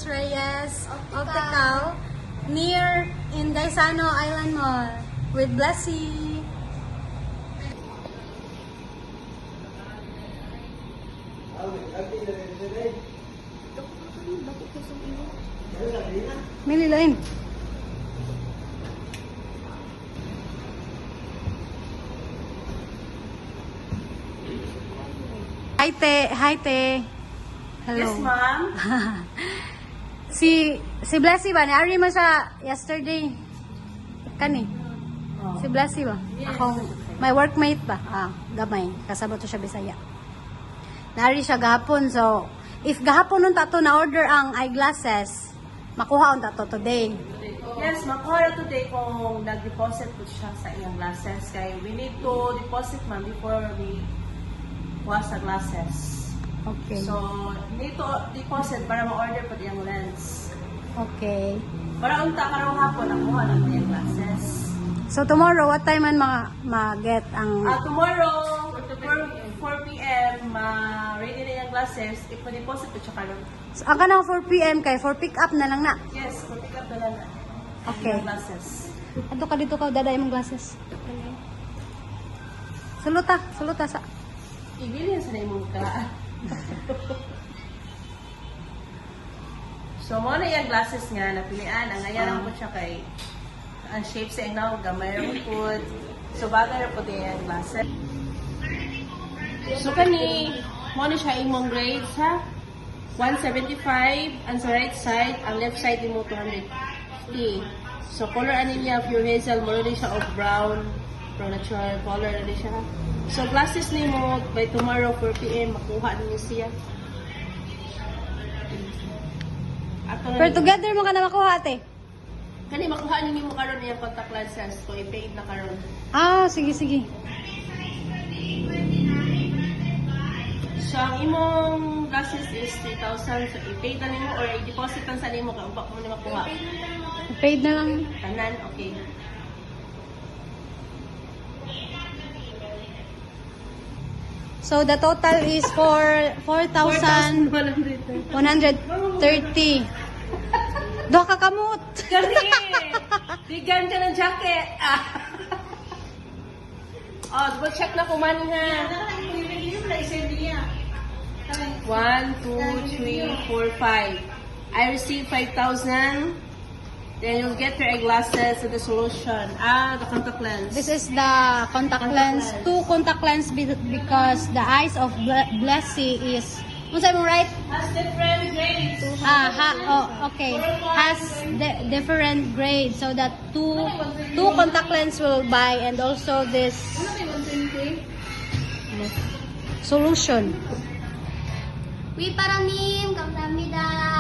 Los Reyes Optical near Indaysano Island Mall with Blessy. Mili lain. Hi, te. Hi, te. Hello. Yes, ma'am. si Blessy ba? Naari mo sa yesterday. Kani? Oh. Si Blessy ba? Yes. Akong, my workmate ba? Gamay. Kasama to siya Bisaya. Naari siya gahapon. So, if gahapon nun tato na order ang eyeglasses, makuha on tato today. Yes, makuha na today kung nag-deposit po siya sa iyong glasses. Kaya we need to deposit, ma'am, before we wash the glasses. Okay. So, need to deposit para ma-order po iyong lens. Okay. Para unta karong hapon, nakuha na po iyong glasses. So, tomorrow, what time man ma-get ang... Tomorrow, 4 p.m., ready na yung glasses. Ipa-deposit po siya karon. So, ang kanang 4 p.m. kay for pick up na lang na. Yes, for pick up na lang na. Okay. Yung glasses. Ato ka dito ka, daday mong glasses. Suluta sa... Ibilin sa na imong ka. So, mo na yung glasses nga, napilian. Ang ayaran po siya kay ang shape sa inaw, gamay rin po. So, bagay rin po din yung glasses. So, kani, mo na siya imong grades, ha? 175, ang sa right side, ang left side mo 250. So, color ano niya, pure hazel, mo rin siya of brown, natural color rin siya. So, glasses ni mo, by tomorrow, 4 p.m., makuha niyo siya. Pero together mo ka na makuha, ate. Kani, makuha niyo mo karon niya contact lenses, so i-paid na karon. Sige. So, ang imong glasses is 3,000, so i-paid na nimo or i-deposit lang sa nimo, kung pa mo ni makuha. Paid na lang. Tanan, okay. So, the total is for 4,130. 4,130. Do ka kamot. Kani! Bigyan ka ng jacket! Double check na kuman ha. 1, 2, 3, 4, 5. I received 5,000. Then you'll get your eyeglasses and the solution. The contact lens. This is the contact lens. 2 contact lens because the eyes of Blessy is... Ano mo right? Has different grades. Okay. Has different grades. So that two contact lens will buy and also this solution. Paranim, kamsahamnida.